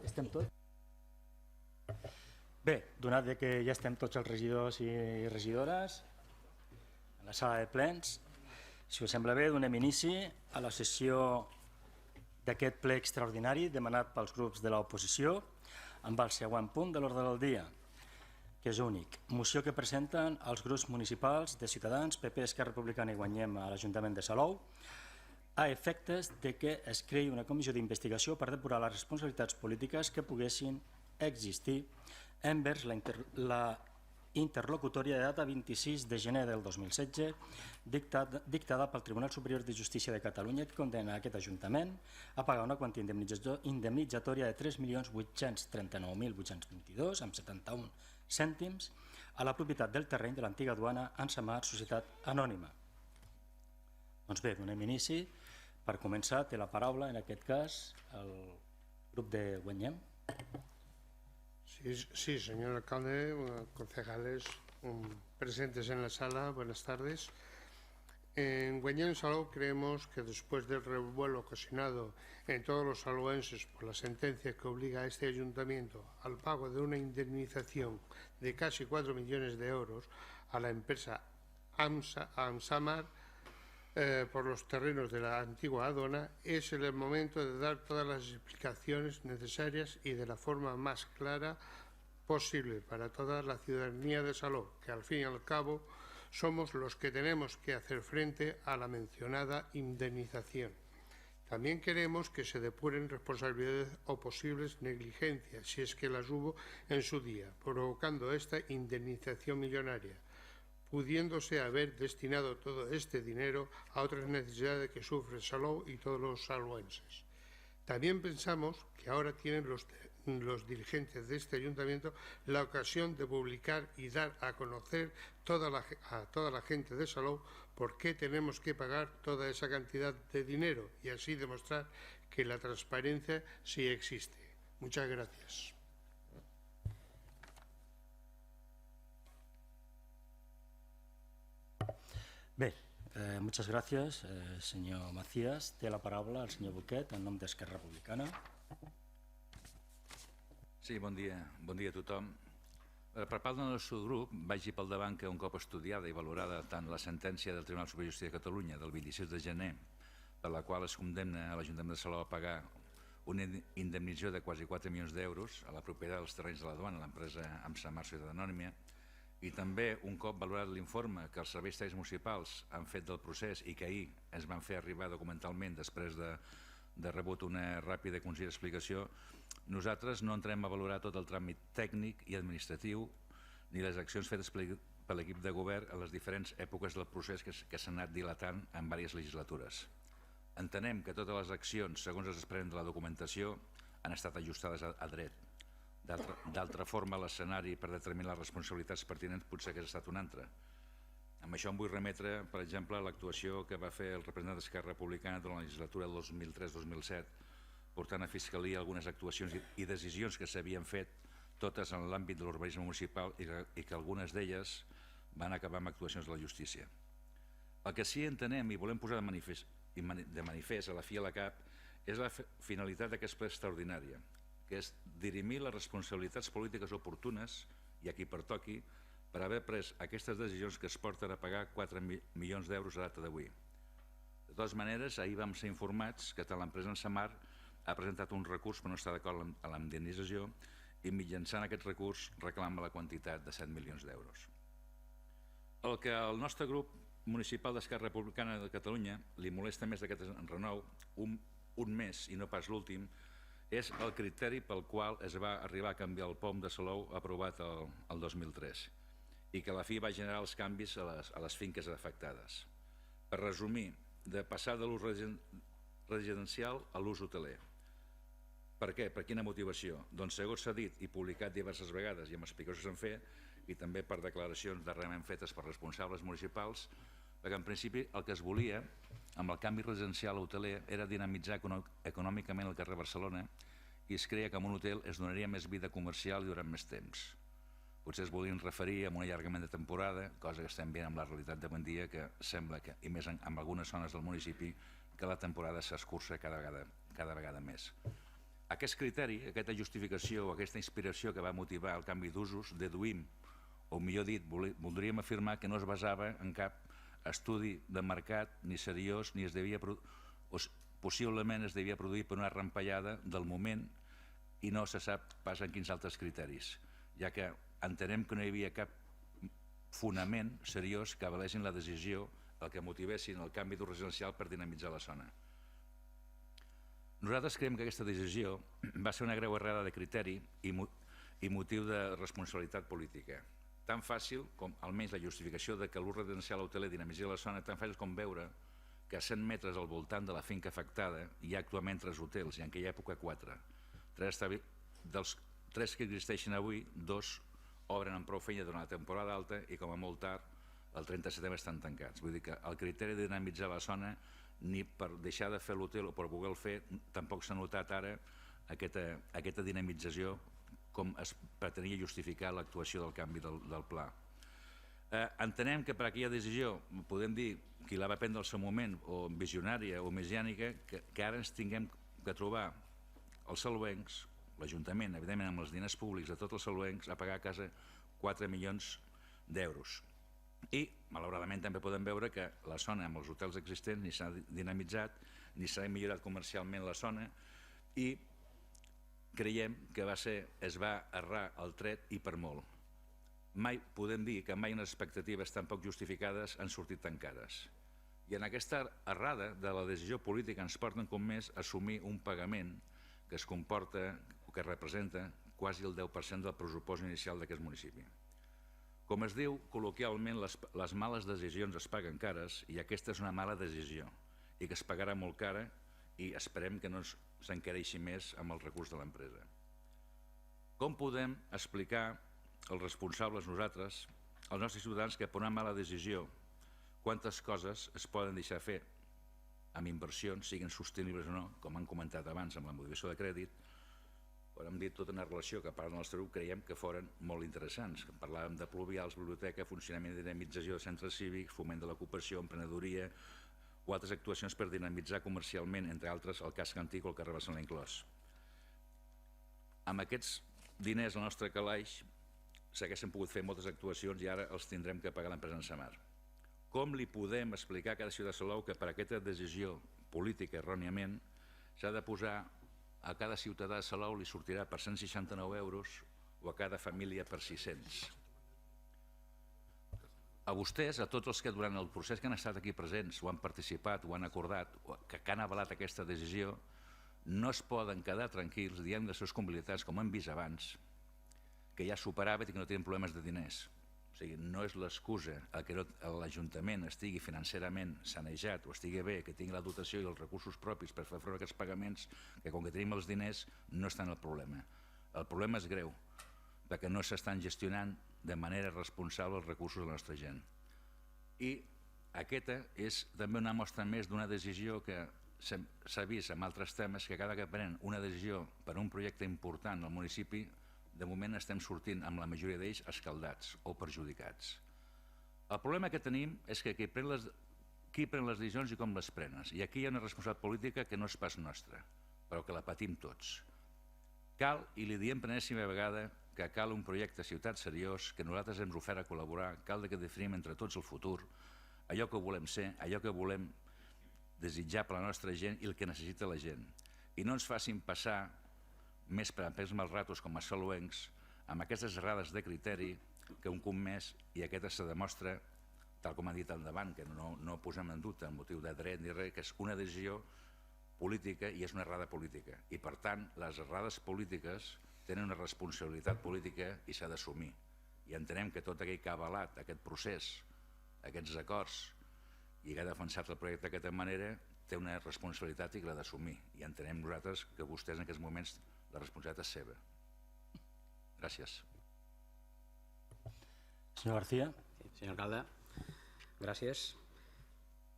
Estem tots? Bé, donat que ja estem tots els regidors i regidores a la sala de plens, si us sembla bé, donem inici a la sessió d'aquest ple extraordinari demanat pels grups de l'oposició amb el següent punt de l'ordre del dia, que és únic. Moció que presenten els grups municipals de Ciutadans, PP, Esquerra Republicana i Guanyem a l'Ajuntament de Salou a efectes de que es creï una comissió d'investigació per depurar les responsabilitats polítiques que poguessin existir envers la interlocutòria de data 26 de gener del 2016 dictada pel Tribunal Superior de Justícia de Catalunya que condena aquest Ajuntament a pagar una quantia indemnitzatòria de 3.839.822 amb 71 cèntims a la propietat del terreny de l'antiga duana Ansamar Societat Anònima. Doncs bé, donem inici. Per començar, té la paraula, en aquest cas, el grup de Guanyem. Sí, señor alcalde, concejales presentes en la sala, buenas tardes. En Guanyem Salou creemos que después del revuelo ocasionado en todos los salouenses por la sentencia que obliga a este ayuntamiento al pago de una indemnización de casi 4 millones de euros a la empresa Ansamar por los terrenos de la antigua Adona, es el momento de dar todas las explicaciones necesarias y de la forma más clara posible para toda la ciudadanía de Salou, que al fin y al cabo somos los que tenemos que hacer frente a la mencionada indemnización. También queremos que se depuren responsabilidades o posibles negligencias, si es que las hubo en su día, provocando esta indemnización millonaria, pudiéndose haber destinado todo este dinero a otras necesidades que sufre Salou y todos los salouenses. También pensamos que ahora tienen los dirigentes de este ayuntamiento la ocasión de publicar y dar a conocer a toda la gente de Salou por qué tenemos que pagar toda esa cantidad de dinero y así demostrar que la transparencia sí existe. Muchas gracias. Bé, muchas gracias, senyor Macías. Té la paraula el senyor Boquet, en nom d'Esquerra Republicana. Sí, bon dia a tothom. Per part del nostre grup, vagi pel davant que un cop estudiada i valorada tant la sentència del Tribunal Superior de Justícia de Catalunya del 26 de gener, per la qual es condemna a l'Ajuntament de Salou a pagar una indemnització de quasi 4 milions d'euros a la propietat dels terrenys de la duana, l'empresa Ansamar Societat Anònima, i també un cop valorat l'informe que els serveis tècnics municipals han fet del procés i que ahir es van fer arribar documentalment després de rebut una ràpida i concisa explicació, nosaltres no entrem a valorar tot el tràmit tècnic i administratiu ni les accions fetes per l'equip de govern en les diferents èpoques del procés que s'ha anat dilatant en diverses legislatures. Entenem que totes les accions, segons es desprenen de la documentació, han estat ajustades a dret. D'altra forma, l'escenari per determinar les responsabilitats pertinents potser hagués estat un altre. Amb això em vull remetre, per exemple, a l'actuació que va fer el representant d'Esquerra Republicana durant la legislatura del 2003-2007, portant a Fiscalia algunes actuacions i decisions que s'havien fet, totes en l'àmbit de l'urbanisme municipal i que algunes d'elles van acabar amb actuacions de la justícia. El que sí entenem i volem posar de manifest a la fi i a la cap és la finalitat d'aquest ple extraordinària, que és dirimir les responsabilitats polítiques oportunes, i a qui pertoqui, per haver pres aquestes decisions que es porten a pagar 4 milions d'euros a data d'avui. De totes maneres, ahir vam ser informats que tant l'empresa Ansamar ha presentat un recurs per no estar d'acord amb la indemnització i mitjançant aquest recurs reclama la quantitat de 7 milions d'euros. El que al nostre grup municipal d'Esquerra Republicana de Catalunya li molesta més d'aquest enrenou, un mes i no pas l'últim, és el criteri pel qual es va arribar a canviar el POM de Salou aprovat el 2003 i que a la fi va generar els canvis a les finques afectades. Per resumir, de passar de l'ús residencial a l'ús hoteler. Per què? Per quina motivació? Doncs segons s'ha dit i publicat diverses vegades i amb explicacions que s'han fet i també per declaracions darrerament fetes per responsables municipals, perquè en principi el que es volia amb el canvi residencial a hoteler era dinamitzar econòmicament el carrer Barcelona i es creia que amb un hotel es donaria més vida comercial i durant més temps. Potser es volien referir a un allargament de temporada, cosa que estem veient amb la realitat d'avui dia, que sembla que, i més en algunes zones del municipi, que la temporada s'escurça cada vegada més. Aquest criteri, aquesta justificació o aquesta inspiració que va motivar el canvi d'usos, deduïm, o millor dit, voldríem afirmar que no es basava en cap estudi de mercat ni seriós, ni es devia possiblement es devia produir per una rampallada del moment i no se sap pas en quins altres criteris, ja que entenem que no hi havia cap fonament seriós que avalessin la decisió, el que motivessin el canvi d'ús residencial per dinamitzar la zona. Nosaltres creiem que aquesta decisió va ser una greu errada de criteri i motiu de responsabilitat política. Tan fàcil com, almenys la justificació de que l'ús residencial hoteler dinamitzi la zona, tan fàcil com veure que a 100 metres al voltant de la finca afectada hi ha actualment 3 hotels, i en aquella època 4. Dels 3 que existeixen avui, 2 obren amb prou feina durant la temporada alta i com a molt tard, el 30 de setembre estan tancats. Vull dir que el criteri de dinamitzar la zona, ni per deixar de fer l'hotel o per voler-lo fer, tampoc s'ha notat ara aquesta dinamització com es pretenia justificar l'actuació del canvi del pla. Entenem que per aquella decisió, podem dir, qui la va prendre al seu moment, o visionària o messiànica, que ara ens tinguem que trobar els salvencs, l'Ajuntament, evidentment amb els diners públics de tots els salvencs, a pagar a casa 4 milions d'euros. I, malauradament, també podem veure que la zona amb els hotels existents ni s'ha dinamitzat, ni s'ha millorat comercialment la zona, i creiem que es va errar el tret i per molt. Mai podem dir que mai unes expectatives tan poc justificades han sortit tancades. I en aquesta errada de la decisió política ens porten com més a assumir un pagament que es comporta o que representa quasi el 10% del pressupost inicial d'aquest municipi. Com es diu, col·loquialment, les males decisions es paguen cares, i aquesta és una mala decisió i que es pagarà molt cara, i esperem que no s'encareixi més amb el recurs de l'empresa. Com podem explicar els responsables nosaltres, als nostres ciutadans, que per una mala decisió quantes coses es poden deixar fer amb inversions, siguin sostenibles o no, com han comentat abans amb la modificació de crèdit, quan hem dit tota una relació que per al nostre grup creiem que foren molt interessants. Parlàvem de pluvials, biblioteca, funcionament i dinamització de centres cívics, foment de l'ocupació, emprenedoria o altres actuacions per dinamitzar comercialment, entre altres, el casc antic o el carrer Barcelona inclòs. Amb aquests diners al nostre calaix s'haguessin pogut fer moltes actuacions i ara els tindrem que pagar l'empresa en Samar. Com li podem explicar a cada ciutadà de Salou que per aquesta decisió política erròniament s'ha de posar a cada ciutadà de Salou li sortirà per 169 euros o a cada família per 600? A vostès, a tots els que durant el procés que han estat aquí presents o han participat o han acordat o que han avalat aquesta decisió, no es poden quedar tranquils dient les seves compatibilitats, com hem vist abans, que ja superàvit i que no tenen problemes de diners. O sigui, no és l'excusa que l'Ajuntament estigui financerament sanejat o estigui bé, que tingui la dotació i els recursos propis per fer front a aquests pagaments, que com que tenim els diners no està en el problema. El problema és greu, perquè no s'estan gestionant de manera responsable els recursos de la nostra gent. I aquesta és també una mostra més d'una decisió que s'ha vist en altres temes, que cada que prenen una decisió per un projecte important al municipi, de moment estem sortint amb la majoria d'ells escaldats o perjudicats. El problema que tenim és que qui pren les decisions i com les prenes. I aquí hi ha una responsabilitat política que no és pas nostra, però que la patim tots. Cal, i li diem per enèsima vegada, que cal un projecte ciutat seriós, que nosaltres hem ofert a col·laborar, cal que definim entre tots el futur, allò que volem ser, allò que volem desitjar per la nostra gent i el que necessita la gent. I no ens facin passar més per empès mals ratos com a salvencs amb aquestes errades de criteri que un cop més, i aquesta se demostra, tal com ha dit endavant, que no posem en dubte el motiu de dret ni res, que és una decisió política i és una errada política. I per tant, les errades polítiques tenen una responsabilitat política i s'ha d'assumir. I entenem que tot aquell que ha avalat aquest procés, aquests acords, i que ha defensat el projecte d'aquesta manera, té una responsabilitat i que l'ha d'assumir. I entenem nosaltres que vostès en aquests moments la responsabilitat és seva. Gràcies. Señor García. Señor alcalde, gracias.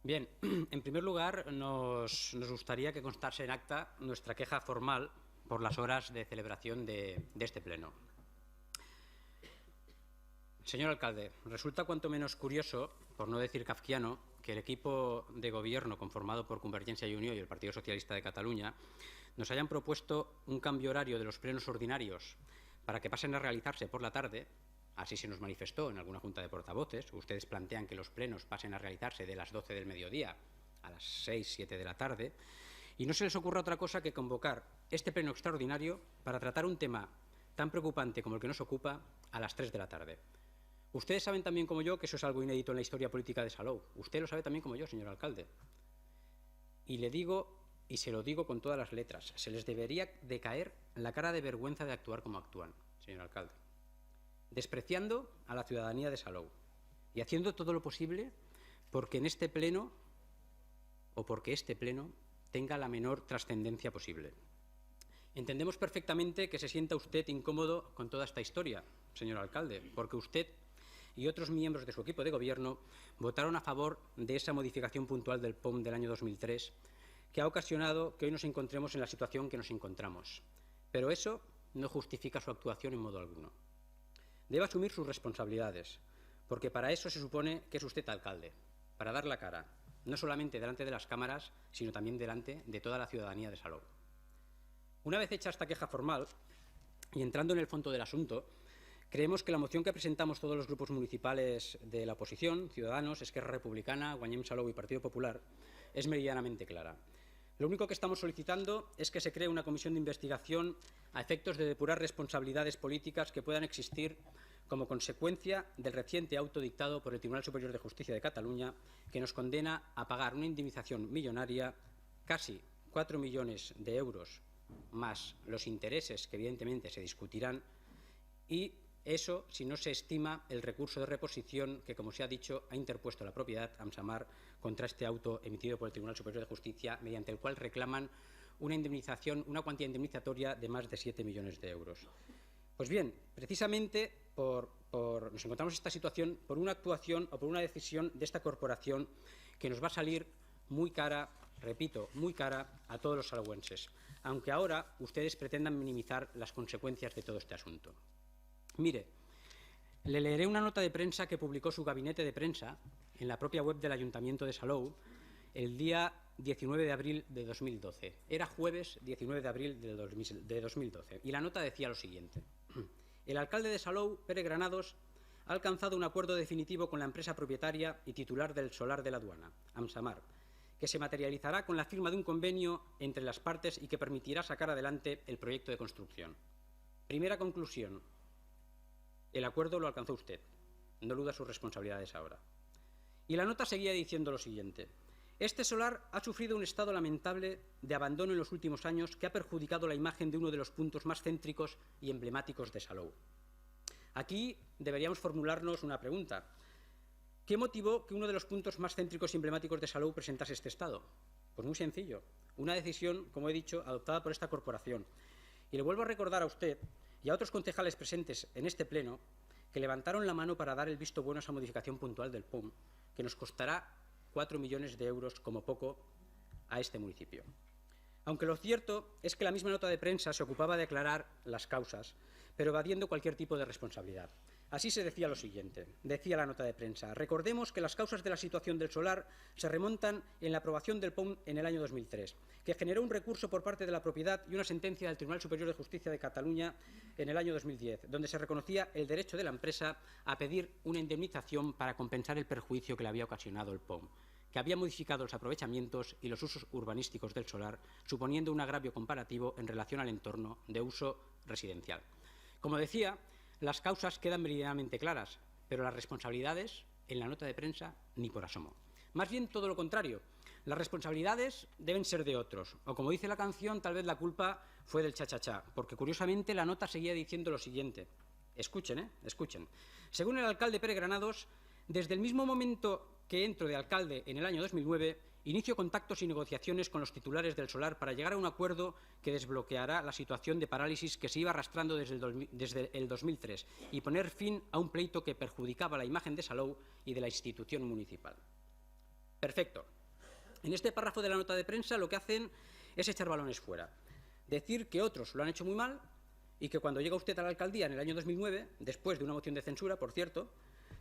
Bien, en primer lugar nos gustaría que constase en acta nuestra queja formal por las horas de celebración de este pleno. Señor alcalde, resulta cuanto menos curioso, por no decir kafkiano, que el equipo de gobierno conformado por Convergencia y Unió y el Partido Socialista de Cataluña nos hayan propuesto un cambio horario de los plenos ordinarios para que pasen a realizarse por la tarde. Así se nos manifestó en alguna junta de portavoces. Ustedes plantean que los plenos pasen a realizarse de las 12 del mediodía a las 6, 7 de la tarde. Y no se les ocurra otra cosa que convocar este pleno extraordinario para tratar un tema tan preocupante como el que nos ocupa a las 3 de la tarde. Ustedes saben también como yo que eso es algo inédito en la historia política de Salou. Usted lo sabe también como yo, señor alcalde. Y le digo, y se lo digo con todas las letras, se les debería de caer la cara de vergüenza de actuar como actúan, señor alcalde. Despreciando a la ciudadanía de Salou y haciendo todo lo posible porque en este pleno, o porque este pleno, tenga la menor trascendencia posible. Entendemos perfectamente que se sienta usted incómodo con toda esta historia, señor alcalde, porque usted y otros miembros de su equipo de gobierno votaron a favor de esa modificación puntual del POM del año 2003 que ha ocasionado que hoy nos encontremos en la situación que nos encontramos. Pero eso no justifica su actuación en modo alguno. Debe asumir sus responsabilidades, porque para eso se supone que es usted alcalde, para dar la cara, no solamente delante de las cámaras, sino también delante de toda la ciudadanía de Salou. Una vez hecha esta queja formal, y entrando en el fondo del asunto, creemos que la moción que presentamos todos los grupos municipales de la oposición, Ciudadanos, Esquerra Republicana, Guanyem Salou y Partido Popular, es meridianamente clara. Lo único que estamos solicitando es que se cree una comisión de investigación a efectos de depurar responsabilidades políticas que puedan existir como consecuencia del reciente auto dictado por el Tribunal Superior de Justicia de Cataluña, que nos condena a pagar una indemnización millonaria, casi 4 millones de euros, más los intereses que evidentemente se discutirán, y eso si no se estima el recurso de reposición que, como se ha dicho, ha interpuesto la propiedad Amsamar contra este auto emitido por el Tribunal Superior de Justicia, mediante el cual reclaman una indemnización, una cuantía indemnizatoria de más de 7 millones de euros. Pues bien, precisamente nos encontramos en esta situación por una actuación o por una decisión de esta corporación que nos va a salir muy cara, repito, muy cara a todos los salauenses, aunque ahora ustedes pretendan minimizar las consecuencias de todo este asunto. Mire, le leeré una nota de prensa que publicó su gabinete de prensa en la propia web del Ayuntamiento de Salou el día 19 de abril de 2012. Era jueves 19 de abril de 2012. Y la nota decía lo siguiente. El alcalde de Salou, Pere Granados, ha alcanzado un acuerdo definitivo con la empresa propietaria y titular del solar de la aduana, Amsamar, que se materializará con la firma de un convenio entre las partes y que permitirá sacar adelante el proyecto de construcción. Primera conclusión. El acuerdo lo alcanzó usted. No eluda sus responsabilidades ahora. Y la nota seguía diciendo lo siguiente. Este solar ha sufrido un estado lamentable de abandono en los últimos años que ha perjudicado la imagen de uno de los puntos más céntricos y emblemáticos de Salou. Aquí deberíamos formularnos una pregunta. ¿Qué motivó que uno de los puntos más céntricos y emblemáticos de Salou presentase este estado? Pues muy sencillo. Una decisión, como he dicho, adoptada por esta corporación. Y le vuelvo a recordar a usted y a otros concejales presentes en este pleno que levantaron la mano para dar el visto bueno a esa modificación puntual del POM, que nos costará 4 millones de euros como poco a este municipio. Aunque lo cierto es que la misma nota de prensa se ocupaba de aclarar las causas, pero evadiendo cualquier tipo de responsabilidad. Así se decía lo siguiente, decía la nota de prensa. Recordemos que las causas de la situación del solar se remontan en la aprobación del POM en el año 2003, que generó un recurso por parte de la propiedad y una sentencia del Tribunal Superior de Justicia de Cataluña en el año 2010, donde se reconocía el derecho de la empresa a pedir una indemnización para compensar el perjuicio que le había ocasionado el POM, que había modificado los aprovechamientos y los usos urbanísticos del solar, suponiendo un agravio comparativo en relación al entorno de uso residencial. Como decía, las causas quedan meridianamente claras, pero las responsabilidades, en la nota de prensa, ni por asomo. Más bien todo lo contrario. Las responsabilidades deben ser de otros, o como dice la canción, tal vez la culpa fue del cha-cha-cha, porque curiosamente la nota seguía diciendo lo siguiente. Escuchen, escuchen. Según el alcalde Pere Granados, desde el mismo momento que entro de alcalde en el año 2009, inicio contactos y negociaciones con los titulares del solar para llegar a un acuerdo que desbloqueará la situación de parálisis que se iba arrastrando desde el 2003 y poner fin a un pleito que perjudicaba la imagen de Salou y de la institución municipal. Perfecto. En este párrafo de la nota de prensa lo que hacen es echar balones fuera. Decir que otros lo han hecho muy mal y que cuando llega usted a la alcaldía en el año 2009, después de una moción de censura, por cierto,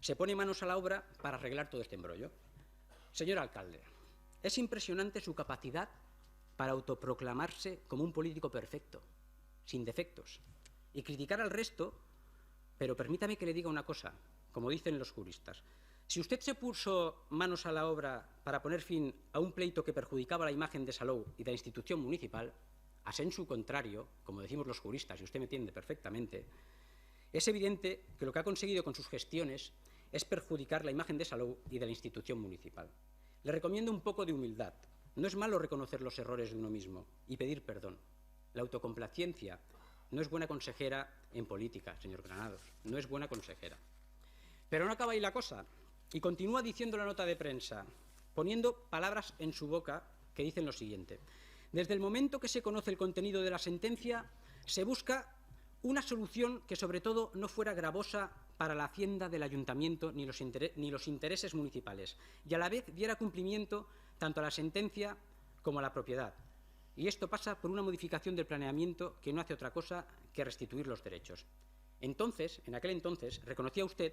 se pone manos a la obra para arreglar todo este embrollo. Señor alcalde, es impresionante su capacidad para autoproclamarse como un político perfecto, sin defectos, y criticar al resto, pero permítame que le diga una cosa, como dicen los juristas. Si usted se puso manos a la obra para poner fin a un pleito que perjudicaba la imagen de Salou y de la institución municipal, a sensu contrario, como decimos los juristas, y usted me entiende perfectamente, es evidente que lo que ha conseguido con sus gestiones es perjudicar la imagen de Salou y de la institución municipal. Le recomiendo un poco de humildad. No es malo reconocer los errores de uno mismo y pedir perdón. La autocomplacencia no es buena consejera en política, señor Granados, no es buena consejera. Pero no acaba ahí la cosa, y continúa diciendo la nota de prensa, poniendo palabras en su boca que dicen lo siguiente. Desde el momento que se conoce el contenido de la sentencia, se busca una solución que sobre todo no fuera gravosa para la hacienda del ayuntamiento ni los intereses municipales, y a la vez diera cumplimiento tanto a la sentencia como a la propiedad. Y esto pasa por una modificación del planeamiento que no hace otra cosa que restituir los derechos. Entonces, en aquel entonces, reconocía usted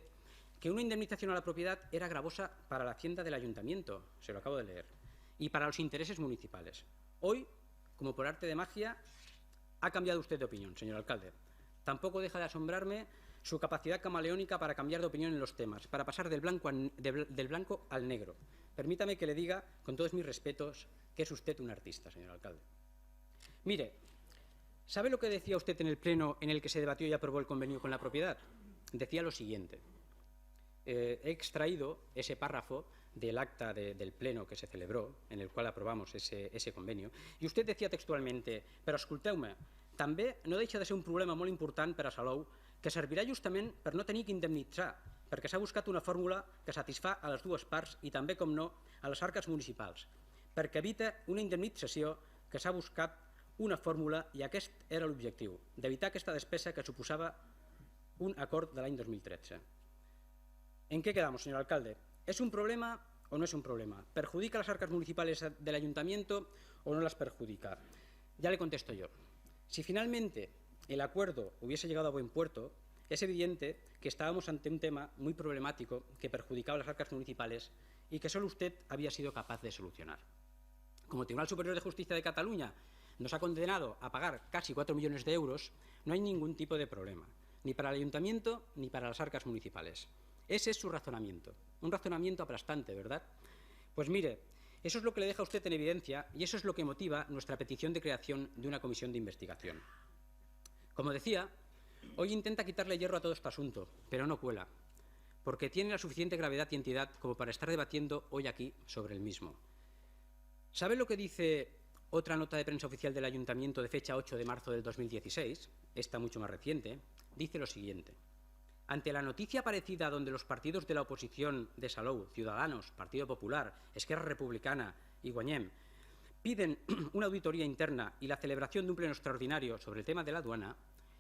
que una indemnización a la propiedad era gravosa para la hacienda del ayuntamiento, se lo acabo de leer, y para los intereses municipales. Hoy, como por arte de magia, ha cambiado usted de opinión, señor alcalde. Tampoco deja de asombrarme su capacidad camaleónica para cambiar de opinión en los temas, para pasar del blanco al negro. Permítame que le diga, con todos mis respetos, que es usted un artista, señor alcalde. Mire, ¿sabe lo que decía usted en el pleno en el que se debatió y aprobó el convenio con la propiedad? Decía lo siguiente. He extraído ese párrafo del acta del pleno que se celebró, en el cual aprobamos ese convenio, y usted decía textualmente, però escolteu-me, també no deixa de ser un problema molt important per a Salou que servirà justament per no tenir que indemnitzar, perquè s'ha buscat una fórmula que satisfà a les dues parts i també, com no, a les arques municipals, perquè evita una indemnització que s'ha buscat una fórmula i aquest era l'objectiu, d'evitar aquesta despesa que suposava un acord de l'any 2013. ¿En qué quedamos, señor alcalde? ¿Es un problema o no es un problema? ¿Perjudica las arcas municipales del ayuntamiento o no las perjudica? Ya le contesto yo. Si finalmente el acuerdo hubiese llegado a buen puerto, es evidente que estábamos ante un tema muy problemático que perjudicaba las arcas municipales y que solo usted había sido capaz de solucionar. Como el Tribunal Superior de Justicia de Cataluña nos ha condenado a pagar casi 4 millones de euros, no hay ningún tipo de problema, ni para el ayuntamiento ni para las arcas municipales. Ese es su razonamiento, un razonamiento aplastante, ¿verdad? Pues mire, eso es lo que le deja a usted en evidencia y eso es lo que motiva nuestra petición de creación de una comisión de investigación. Como decía, hoy intenta quitarle hierro a todo este asunto, pero no cuela, porque tiene la suficiente gravedad y entidad como para estar debatiendo hoy aquí sobre el mismo. ¿Sabe lo que dice otra nota de prensa oficial del Ayuntamiento de fecha 8 de marzo del 2016? Esta mucho más reciente. Dice lo siguiente. Ante la noticia aparecida donde los partidos de la oposición de Salou, Ciudadanos, Partido Popular, Esquerra Republicana y Guanyem, piden una auditoría interna y la celebración de un pleno extraordinario sobre el tema de la aduana,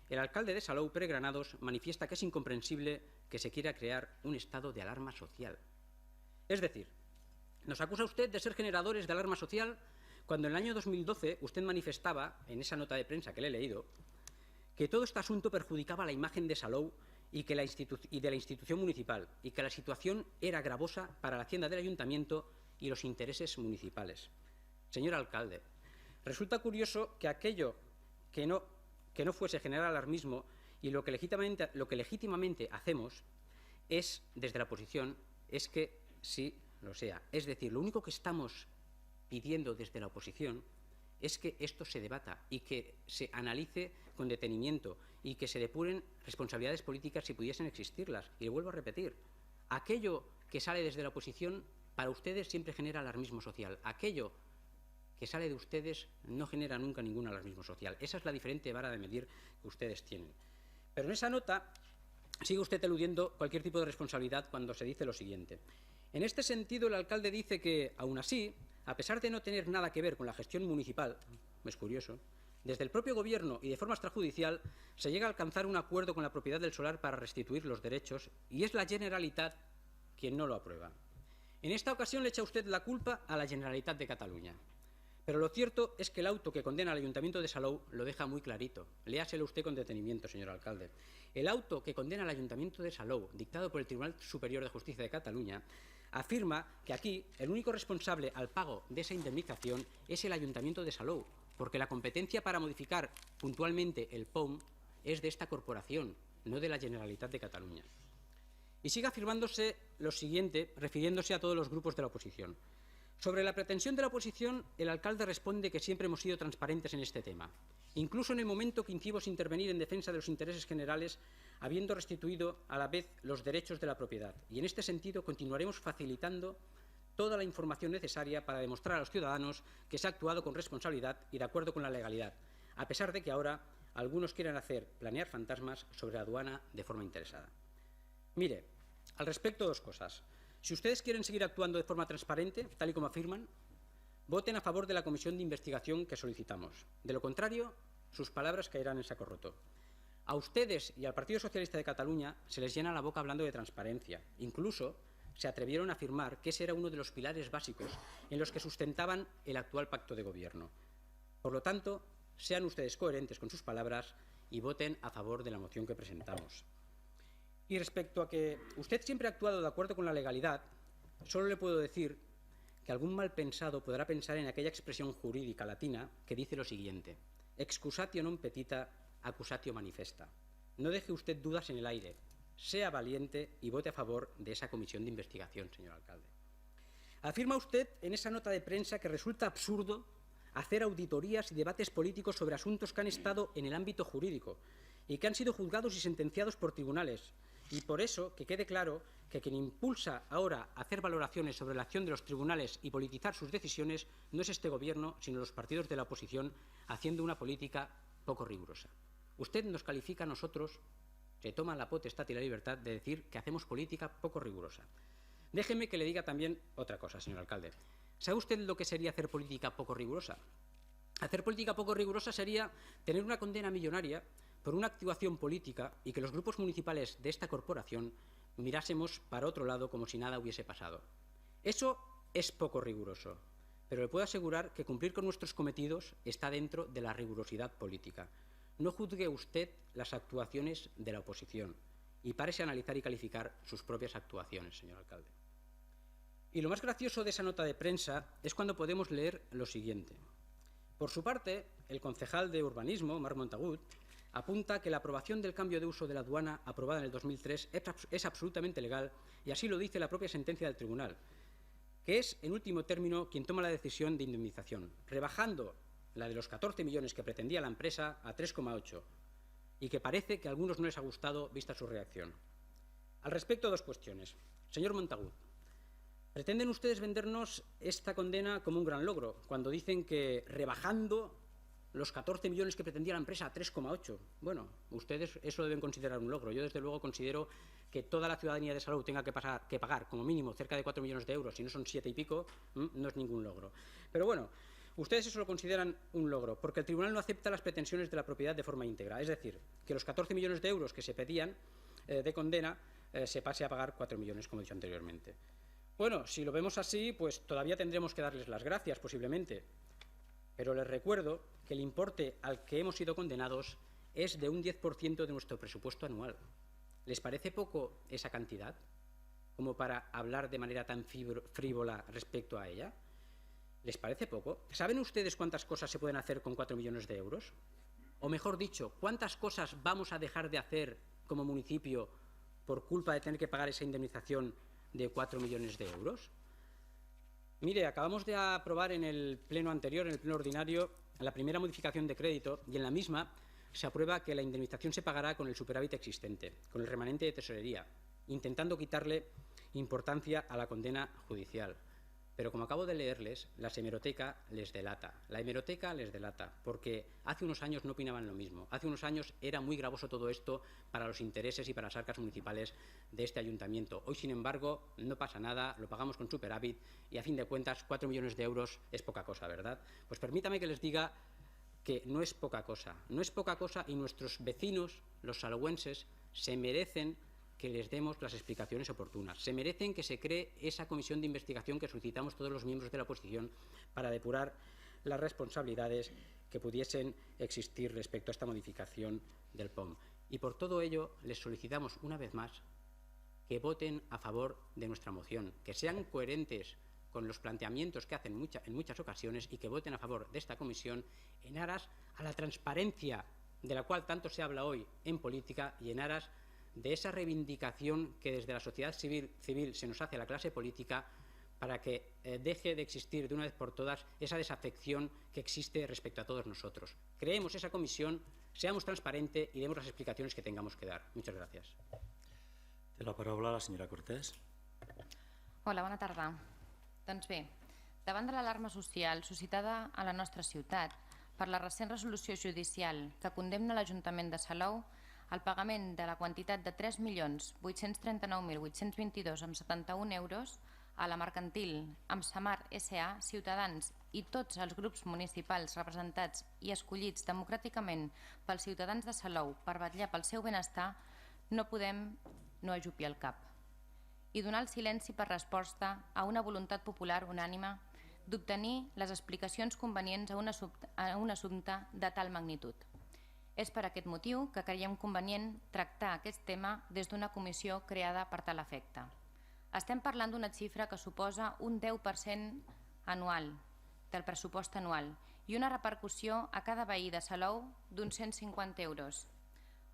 el alcalde de Salou, Pere Granados, manifiesta que es incomprensible que se quiera crear un estado de alarma social. Es decir, nos acusa usted de ser generadores de alarma social cuando en el año 2012 usted manifestaba, en esa nota de prensa que le he leído, que todo este asunto perjudicaba la imagen de Salou y de la institución municipal, y que la situación era gravosa para la hacienda del ayuntamiento y los intereses municipales. Señor alcalde, resulta curioso que aquello que no fuese generar alarmismo y lo que legítimamente hacemos es, desde la oposición, es que sí lo sea. Es decir, lo único que estamos pidiendo desde la oposición es que esto se debata y que se analice con detenimiento y que se depuren responsabilidades políticas si pudiesen existirlas. Y le vuelvo a repetir, aquello que sale desde la oposición para ustedes siempre genera alarmismo social. Aquello que sale de ustedes no genera nunca ningún alarmismo social. Esa es la diferente vara de medir que ustedes tienen. Pero en esa nota sigue usted eludiendo cualquier tipo de responsabilidad cuando se dice lo siguiente. En este sentido, el alcalde dice que, aún así, a pesar de no tener nada que ver con la gestión municipal, es curioso, desde el propio Gobierno y de forma extrajudicial se llega a alcanzar un acuerdo con la propiedad del solar para restituir los derechos y es la Generalitat quien no lo aprueba. En esta ocasión le echa usted la culpa a la Generalitat de Cataluña. Pero lo cierto es que el auto que condena al Ayuntamiento de Salou lo deja muy clarito. Léaselo usted con detenimiento, señor alcalde. El auto que condena al Ayuntamiento de Salou, dictado por el Tribunal Superior de Justicia de Cataluña, afirma que aquí el único responsable al pago de esa indemnización es el Ayuntamiento de Salou, porque la competencia para modificar puntualmente el POM es de esta corporación, no de la Generalitat de Cataluña. Y sigue afirmándose lo siguiente, refiriéndose a todos los grupos de la oposición. Sobre la pretensión de la oposición, el alcalde responde que siempre hemos sido transparentes en este tema, incluso en el momento que hicimos intervenir en defensa de los intereses generales, habiendo restituido a la vez los derechos de la propiedad. Y en este sentido continuaremos facilitando toda la información necesaria para demostrar a los ciudadanos que se ha actuado con responsabilidad y de acuerdo con la legalidad, a pesar de que ahora algunos quieran hacer planear fantasmas sobre la aduana de forma interesada. Mire, al respecto, dos cosas. Si ustedes quieren seguir actuando de forma transparente, tal y como afirman, voten a favor de la comisión de investigación que solicitamos. De lo contrario, sus palabras caerán en saco roto. A ustedes y al Partido Socialista de Cataluña se les llena la boca hablando de transparencia. Incluso se atrevieron a afirmar que ese era uno de los pilares básicos en los que sustentaban el actual pacto de gobierno. Por lo tanto, sean ustedes coherentes con sus palabras y voten a favor de la moción que presentamos. Y respecto a que usted siempre ha actuado de acuerdo con la legalidad, solo le puedo decir que algún mal pensado podrá pensar en aquella expresión jurídica latina que dice lo siguiente: excusatio non petita, accusatio manifesta. No deje usted dudas en el aire, sea valiente y vote a favor de esa comisión de investigación, señor alcalde. Afirma usted en esa nota de prensa que resulta absurdo hacer auditorías y debates políticos sobre asuntos que han estado en el ámbito jurídico y que han sido juzgados y sentenciados por tribunales. Y por eso, que quede claro que quien impulsa ahora a hacer valoraciones sobre la acción de los tribunales y politizar sus decisiones no es este Gobierno, sino los partidos de la oposición, haciendo una política poco rigurosa. Usted nos califica a nosotros, se toma la potestad y la libertad de decir que hacemos política poco rigurosa. Déjeme que le diga también otra cosa, señor alcalde. ¿Sabe usted lo que sería hacer política poco rigurosa? Hacer política poco rigurosa sería tener una condena millonaria por una actuación política y que los grupos municipales de esta corporación mirásemos para otro lado como si nada hubiese pasado. Eso es poco riguroso, pero le puedo asegurar que cumplir con nuestros cometidos está dentro de la rigurosidad política. No juzgue usted las actuaciones de la oposición y párese a analizar y calificar sus propias actuaciones, señor alcalde. Y lo más gracioso de esa nota de prensa es cuando podemos leer lo siguiente. Por su parte, el concejal de Urbanismo, Marc Montagut, apunta que la aprobación del cambio de uso de la aduana aprobada en el 2003 es absolutamente legal y así lo dice la propia sentencia del tribunal, que es, en último término, quien toma la decisión de indemnización, rebajando la de los 14 millones que pretendía la empresa a 3,8 y que parece que a algunos no les ha gustado vista su reacción. Al respecto, dos cuestiones. Señor Montagut, pretenden ustedes vendernos esta condena como un gran logro cuando dicen que rebajando los 14 millones que pretendía la empresa a 3,8. Bueno, ustedes eso deben considerar un logro. Yo, desde luego, considero que toda la ciudadanía de Salou tenga que pagar como mínimo cerca de 4 millones de euros, si no son 7 y pico, no es ningún logro. Pero bueno, ustedes eso lo consideran un logro, porque el tribunal no acepta las pretensiones de la propiedad de forma íntegra. Es decir, que los 14 millones de euros que se pedían de condena se pase a pagar 4 millones, como he dicho anteriormente. Bueno, si lo vemos así, pues todavía tendremos que darles las gracias, posiblemente. Pero les recuerdo que el importe al que hemos sido condenados es de un 10% de nuestro presupuesto anual. ¿Les parece poco esa cantidad como para hablar de manera tan frívola respecto a ella? ¿Les parece poco? ¿Saben ustedes cuántas cosas se pueden hacer con 4 millones de euros? O mejor dicho, ¿cuántas cosas vamos a dejar de hacer como municipio por culpa de tener que pagar esa indemnización de 4 millones de euros? Mire, acabamos de aprobar en el pleno anterior, en el pleno ordinario, la primera modificación de crédito y en la misma se aprueba que la indemnización se pagará con el superávit existente, con el remanente de tesorería, intentando quitarle importancia a la condena judicial. Pero como acabo de leerles, la hemeroteca les delata. La hemeroteca les delata, porque hace unos años no opinaban lo mismo. Hace unos años era muy gravoso todo esto para los intereses y para las arcas municipales de este ayuntamiento. Hoy, sin embargo, no pasa nada, lo pagamos con superávit y, a fin de cuentas, 4 millones de euros es poca cosa, ¿verdad? Pues permítame que les diga que no es poca cosa. No es poca cosa y nuestros vecinos, los salauenses, se merecen que les demos las explicaciones oportunas. Se merecen que se cree esa comisión de investigación que solicitamos todos los miembros de la oposición para depurar las responsabilidades que pudiesen existir respecto a esta modificación del POM. Y por todo ello les solicitamos una vez más que voten a favor de nuestra moción, que sean coherentes con los planteamientos que hacen en muchas ocasiones y que voten a favor de esta comisión en aras a la transparencia de la cual tanto se habla hoy en política y en aras de esa reivindicación que desde la sociedad civil se nos hace a la clase política para que deje de existir de una vez por todas esa desafección que existe respecto a todos nosotros. Creemos esa comisión, seamos transparentes y demos las explicaciones que tengamos que dar. Muchas gracias. Té la paraula la senyora Cortés. Hola, bona tarda. Doncs bé, davant de l'alarma social suscitada a la nostra ciutat per la recent resolució judicial que condemna l'Ajuntament de Salou al pagament de la quantitat de 3.839.822,71 euros a la mercantil Amsamar S.A., Ciutadans i tots els grups municipals representats i escollits democràticament pels ciutadans de Salou per vetllar pel seu benestar, no podem no ajupir el cap i donar el silenci per resposta a una voluntat popular unànime d'obtenir les explicacions convenients a un assumpte de tal magnitud. És per aquest motiu que creiem convenient tractar aquest tema des d'una comissió creada per tal efecte. Estem parlant d'una xifra que suposa un 10% anual del pressupost anual i una repercussió a cada veí de Salou d'uns 150 euros,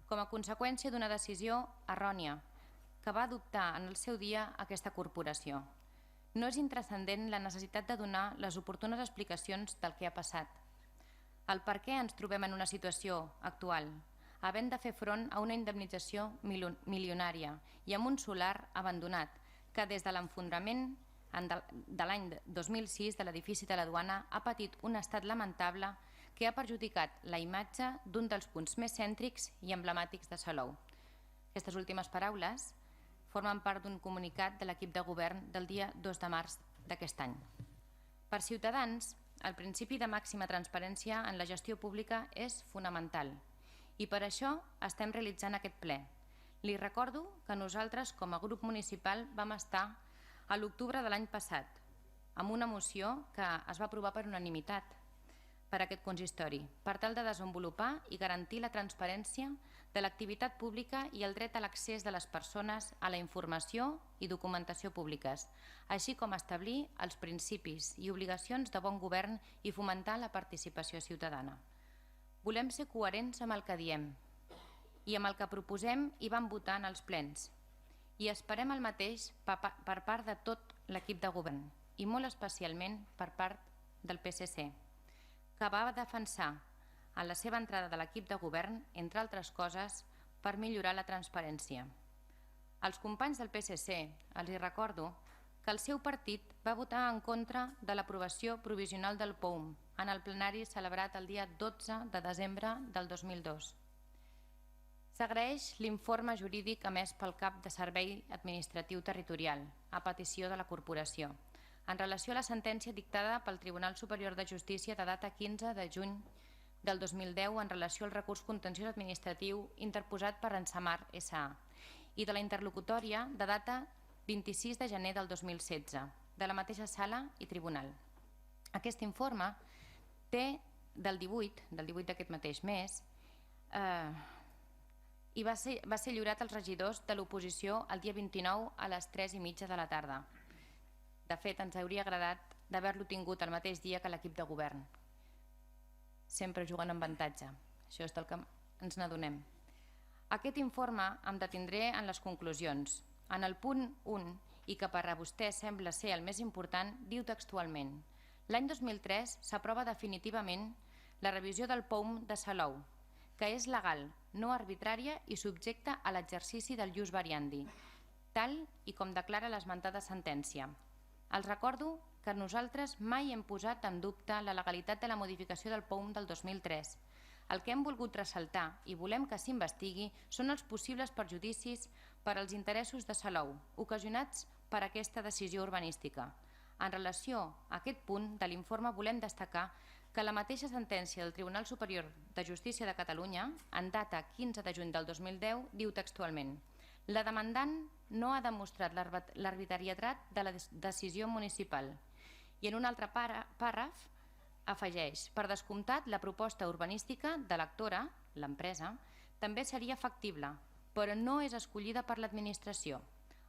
com a conseqüència d'una decisió errònia que va adoptar en el seu dia aquesta corporació. No és intranscendent la necessitat de donar les oportunes explicacions del que ha passat. El per què ens trobem en una situació actual, havent de fer front a una indemnització milionària i amb un solar abandonat que des de l'enfondrament de l'any 2006 de l'edifici de la Duana ha patit un estat lamentable que ha perjudicat la imatge d'un dels punts més cèntrics i emblemàtics de Salou. Aquestes últimes paraules formen part d'un comunicat de l'equip de govern del dia 2 de març d'aquest any. Per Ciutadans, el principi de màxima transparència en la gestió pública és fonamental i per això estem realitzant aquest ple. Li recordo que nosaltres, com a grup municipal, vam estar a l'octubre de l'any passat amb una moció que es va aprovar per unanimitat per aquest consistori, per tal de desenvolupar i garantir la transparència de l'activitat pública i el dret a l'accés de les persones a la informació i documentació públiques, així com establir els principis i obligacions de bon govern i fomentar la participació ciutadana. Volem ser coherents amb el que diem i amb el que proposem i vam votar en els plens, i esperem el mateix per part de tot l'equip de govern i molt especialment per part del PSC, que va defensar en la seva entrada de l'equip de govern, entre altres coses, per millorar la transparència. Als companys del PSC els recordo que el seu partit va votar en contra de l'aprovació provisional del POUM en el plenari celebrat el dia 12 de desembre del 2002. S'agraeix l'informe jurídic emès pel cap de Servei Administratiu Territorial a petició de la corporació en relació a la sentència dictada pel Tribunal Superior de Justícia de data 15 de juny del 2010 en relació al recurs contenciós administratiu interposat per Amsamar S.A. i de la interlocutòria de data 26 de gener del 2016 de la mateixa sala i tribunal. Aquest informe té del 18 d'aquest mateix mes i va ser lliurat als regidors de l'oposició el dia 29 a les 3:30 de la tarda. De fet, ens hauria agradat d'haver-lo tingut el mateix dia que l'equip de govern. Sempre juguen amb avantatge. Això és del que ens n'adonem. Aquest informe em detindré en les conclusions. En el punt 1, i que per a vostè sembla ser el més important, diu textualment: l'any 2003 s'aprova definitivament la revisió del POUM de Salou, que és legal, no arbitrària i subjecta a l'exercici del ius variandi, tal i com declara l'esmentada sentència. Els recordo que nosaltres mai hem posat en dubte la legalitat de la modificació del POUM del 2003. El que hem volgut ressaltar i volem que s'investigui són els possibles perjudicis per als interessos de Salou, ocasionats per aquesta decisió urbanística. En relació a aquest punt de l'informe volem destacar que la mateixa sentència del Tribunal Superior de Justícia de Catalunya, en data 15 de juny del 2010, diu textualment: la demandant no ha demostrat l'arbitrarietat de la decisió municipal. I en un altre pàrraf afegeix: per descomptat, la proposta urbanística de l'actora, l'empresa, també seria factible, però no és escollida per l'administració.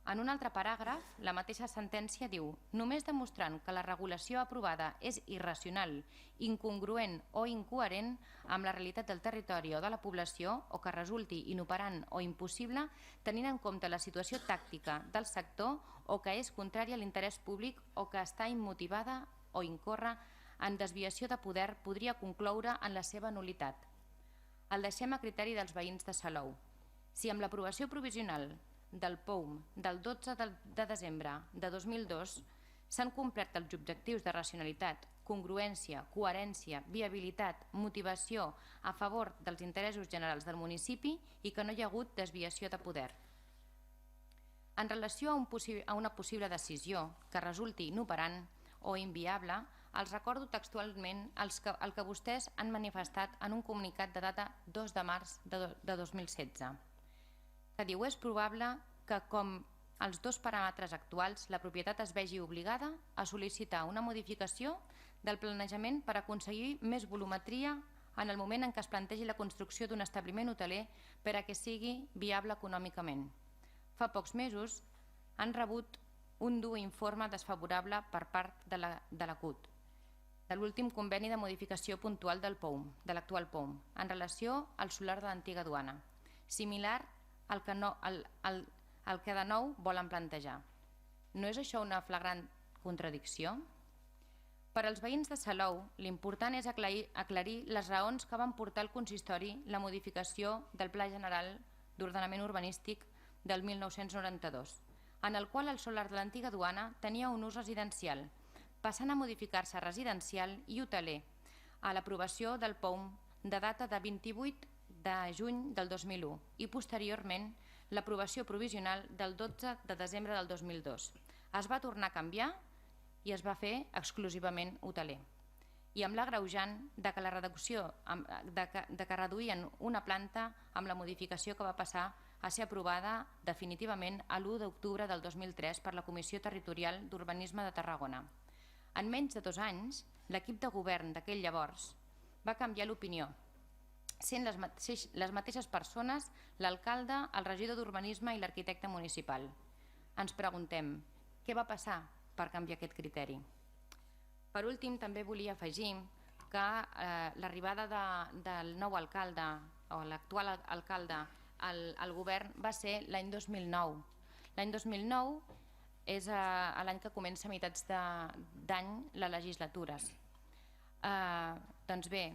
En un altre paràgraf, la mateixa sentència diu: només demostrant que la regulació aprovada és irracional, incongruent o incoherent amb la realitat del territori o de la població, o que resulti inoperant o impossible, tenint en compte la situació tàctica del sector, o que és contrària a l'interès públic o que està immotivada o incorre en desviació de poder, podria concloure en la seva nulitat. El deixem a criteri dels veïns de Salou. Si amb l'aprovació provisional del POUM del 12 de desembre de 2002 s'han complert els objectius de racionalitat, congruència, coherència, viabilitat, motivació a favor dels interessos generals del municipi i que no hi ha hagut desviació de poder. En relació a una possible decisió que resulti inoperant o inviable, els recordo textualment el que vostès han manifestat en un comunicat de data 2 de març de 2016, que diu: és probable que, com els dos paràmetres actuals, la propietat es vegi obligada a sol·licitar una modificació del planejament per aconseguir més volumetria en el moment en què es plantegi la construcció d'un establiment hoteler per a que sigui viable econòmicament. Fa pocs mesos han rebut un dur informe desfavorable per part de la CUT, de l'últim conveni de modificació puntual del POUM, de l'actual POUM, en relació al solar de l'antiga duana, similar al que de nou volen plantejar. No és això una flagrant contradicció? Per als veïns de Salou, l'important és aclarir les raons que van portar al consistori la modificació del Pla General d'Ordenament Urbanístic del 1992, en el qual el solar de l'antiga duana tenia un ús residencial, passant a modificar-se a residencial i hoteler a l'aprovació del POUM de data de 28 de juny del 2001 i posteriorment l'aprovació provisional del 12 de desembre del 2002. Es va tornar a canviar i es va fer exclusivament hoteler. I amb l'agreujant de que reduïen una planta amb la modificació que va passar a ser aprovada definitivament l'1 d'octubre del 2003 per la Comissió Territorial d'Urbanisme de Tarragona. En menys de 2 anys, l'equip de govern d'aquell llavors va canviar l'opinió, sent les mateixes persones l'alcalde, el regidor d'Urbanisme i l'arquitecte municipal. Ens preguntem, què va passar per canviar aquest criteri? Per últim, també volia afegir que l'arribada del nou alcalde, o l'actual alcalde, al govern va ser l'any 2009. L'any 2009 és l'any que comença a meitats d'any les legislatures. Doncs bé,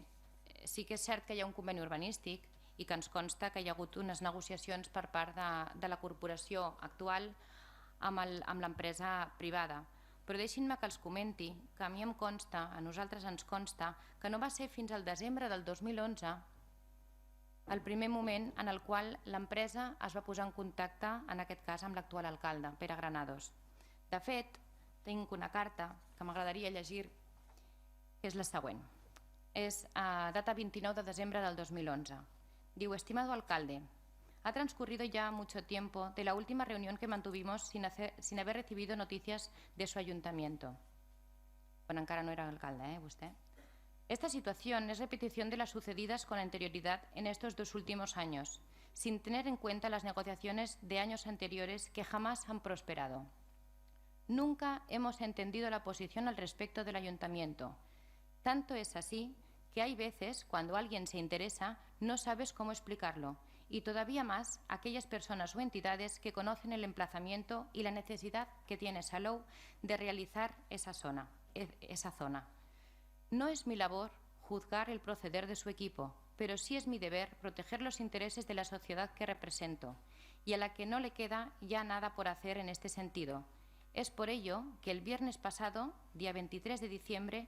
sí que és cert que hi ha un conveni urbanístic i que ens consta que hi ha hagut unes negociacions per part de la corporació actual amb l'empresa privada. Però deixin-me que els comenti que a mi em consta, a nosaltres ens consta, que no va ser fins al desembre del 2011 el primer moment en el qual l'empresa es va posar en contacte, en aquest cas, amb l'actual alcalde, Pere Granados. De fet, tinc una carta que m'agradaria llegir, que és la següent. Es data 29 de diciembre del 2011. Diu: estimado alcalde, ha transcurrido ya mucho tiempo de la última reunión que mantuvimos sin haber recibido noticias de su ayuntamiento. Bueno, encara no era alcalde, usted. Esta situación es repetición de las sucedidas con anterioridad en estos 2 últimos años, sin tener en cuenta las negociaciones de años anteriores que jamás han prosperado. Nunca hemos entendido la posición al respecto del ayuntamiento. Tanto es así que hay veces, cuando alguien se interesa, no sabes cómo explicarlo, y todavía más aquellas personas o entidades que conocen el emplazamiento y la necesidad que tiene Salou de realizar esa zona. No es mi labor juzgar el proceder de su equipo, pero sí es mi deber proteger los intereses de la sociedad que represento, y a la que no le queda ya nada por hacer en este sentido. Es por ello que el viernes pasado, día 23 de diciembre,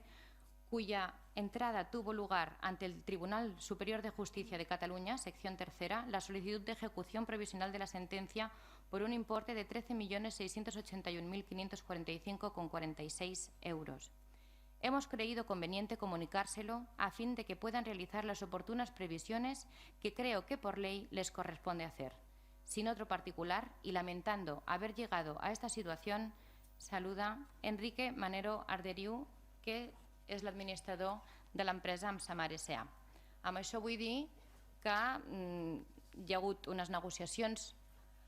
cuya entrada tuvo lugar ante el Tribunal Superior de Justicia de Cataluña, sección tercera, la solicitud de ejecución provisional de la sentencia por un importe de 13.681.545,46 euros. Hemos creído conveniente comunicárselo a fin de que puedan realizar las oportunas previsiones que creo que por ley les corresponde hacer. Sin otro particular y lamentando haber llegado a esta situación, saluda Enrique Manero Arderiu, que és l'administrador de l'empresa Amsamar S.A. Amb això vull dir que hi ha hagut unes negociacions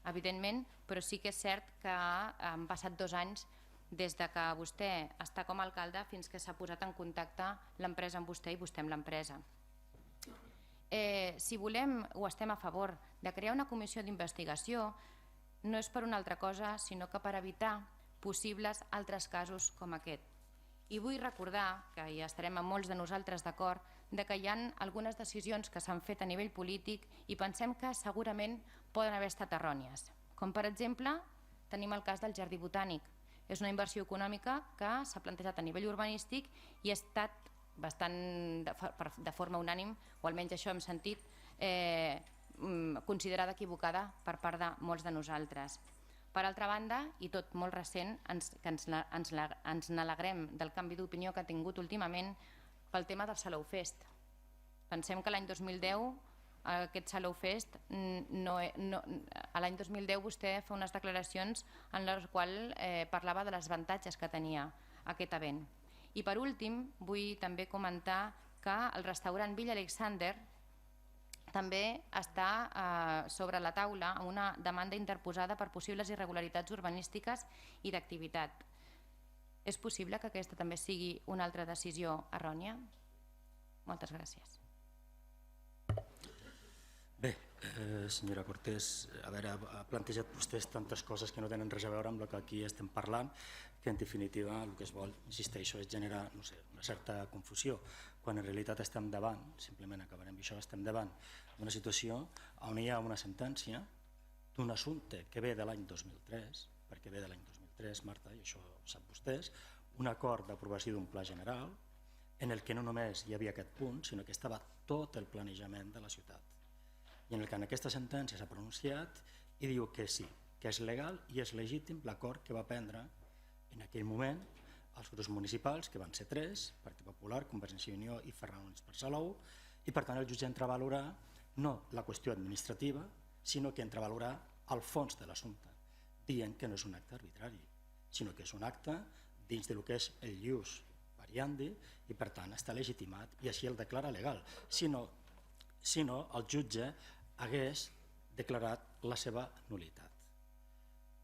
evidentment, però sí que és cert que han passat 2 anys des de que vostè està com a alcalde fins que s'ha posat en contacte l'empresa amb vostè i vostè amb l'empresa. Si volem o estem a favor de crear una comissió d'investigació, no és per una altra cosa, sinó que per evitar possibles altres casos com aquest. I vull recordar, que hi estarem amb molts de nosaltres d'acord, que hi ha algunes decisions que s'han fet a nivell polític i pensem que segurament poden haver estat errònies. Com per exemple, tenim el cas del Jardí Botànic. És una inversió econòmica que s'ha plantejat a nivell urbanístic i ha estat bastant de forma unànime, o almenys això hem sentit, considerada equivocada per part de molts de nosaltres. Per altra banda, i tot molt recent, ens n'alegrem del canvi d'opinió que ha tingut últimament pel tema del Salou Fest. Pensem que l'any 2010, aquest Salou Fest, l'any 2010 vostè fa unes declaracions en les quals parlava de les avantatges que tenia aquest event. I per últim, vull també comentar que el restaurant Villa Alexander també està sobre la taula una demanda interposada per possibles irregularitats urbanístiques i d'activitat. És possible que aquesta també sigui una altra decisió errònia? Moltes gràcies. Bé, senyora Cortés, a veure, ha plantejat vostès tantes coses que no tenen res a veure amb el que aquí estem parlant, que en definitiva el que es vol, insisteixo, és generar una certa confusió, quan en realitat estem davant, simplement acabarem amb això, estem davant d'una situació on hi ha una sentència d'un assumpte que ve de l'any 2003, perquè ve de l'any 2003, Marta, i això ho sap vostès, un acord d'aprovació d'un pla general en el que no només hi havia aquest punt, sinó que estava tot el planejament de la ciutat. I en el que en aquesta sentència s'ha pronunciat i diu que sí, que és legal i és legítim l'acord que va prendre en aquell moment els grups municipals, que van ser 3, Partit Popular, Convergència i Unió i Ferran Units per Salou, i per tant el jutge entra a valorar no la qüestió administrativa, sinó que entra a valorar el fons de l'assumpte, dient que no és un acte arbitrari, sinó que és un acte dins del que és el ius variandi i per tant està legitimat i així el declara legal. Si no, el jutge hagués declarat la seva nul·litat.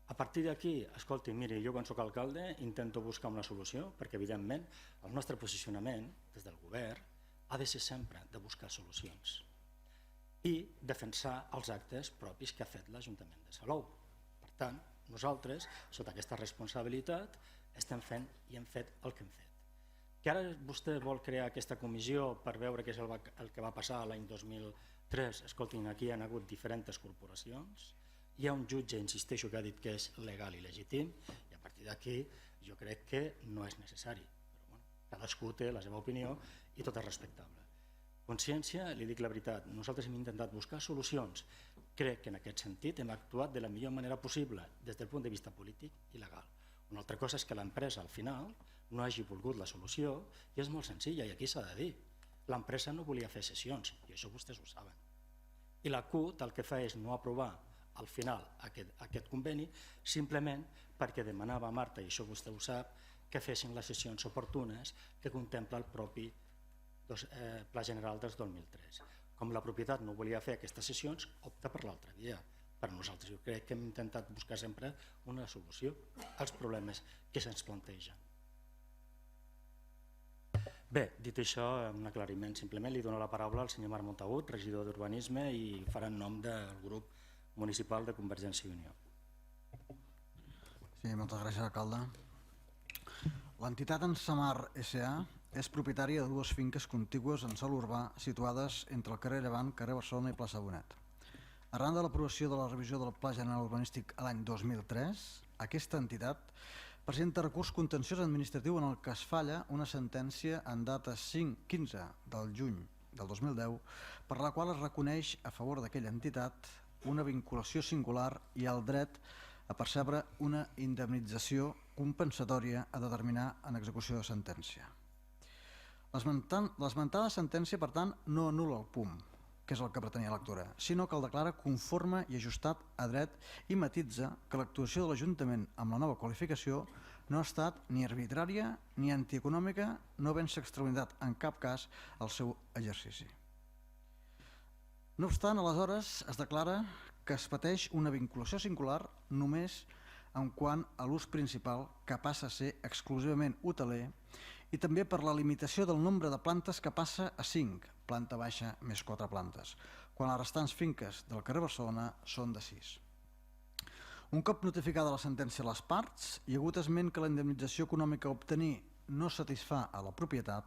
A partir d'aquí, escolti, miri, jo quan soc alcalde intento buscar una solució perquè evidentment el nostre posicionament des del govern ha de ser sempre de buscar solucions i defensar els actes propis que ha fet l'Ajuntament de Salou. Per tant, nosaltres, sota aquesta responsabilitat, estem fent i hem fet el que hem fet. Que ara vostè vol crear aquesta comissió per veure què és el que va passar l'any 2003, escoltin, aquí hi ha hagut diferents corporacions, hi ha un jutge, insisteixo, que ha dit que és legal i legítim, i a partir d'aquí jo crec que no és necessari. Però, cadascú té la seva opinió i tot és respectable. Consciència, li dic la veritat, nosaltres hem intentat buscar solucions. Crec que en aquest sentit hem actuat de la millor manera possible des del punt de vista polític i legal. Una altra cosa és que l'empresa al final no hagi volgut la solució i és molt senzilla i aquí s'ha de dir. L'empresa no volia fer sessions i això vostès ho saben. I la CUT el que fa és no aprovar al final aquest conveni simplement perquè demanava a Marta, i això vostè ho sap, que fessin les sessions oportunes que contempla el propi Pla General del 2003. Com la propietat no volia fer aquestes sessions, opta per l'altra via. Per nosaltres jo crec que hem intentat buscar sempre una solució als problemes que se'ns plantegen. Bé, dit això, un aclariment, simplement li dono la paraula al senyor Marc Montagut, regidor d'Urbanisme, i farà en nom del grup municipal de Convergència i Unió. Sí, moltes gràcies, alcalde. L'entitat Ensamar S.A. és propietària de 2 finques contigües en sòl urbà situades entre el carrer Llevant, carrer Barcelona i plaça Bonet. Arran de l'aprovació de la revisió del Pla General Urbanístic l'any 2003, aquesta entitat presenta recurs contenciós administratiu en el que es falla una sentència en data 15 del juny del 2010 per la qual es reconeix a favor d'aquella entitat una vinculació singular i el dret a percebre una indemnització compensatòria a determinar en execució de sentència. L'esmentada sentència, per tant, no anul·la el PUM, que és el que pretenia la lectura, sinó que el declara conforme i ajustat a dret i matitza que l'actuació de l'Ajuntament amb la nova qualificació no ha estat ni arbitrària ni antieconòmica, no havent-se extraordinat en cap cas el seu exercici. No obstant, aleshores es declara que es pateix una vinculació singular només en quant a l'ús principal, que passa a ser exclusivament hoteler, i també per la limitació del nombre de plantes, que passa a 5, planta baixa més 4 plantes, quan les restants finques del carrer Barcelona són de 6. Un cop notificada la sentència a les parts, hi ha hagut esment que la indemnització econòmica a obtenir no satisfà a la propietat,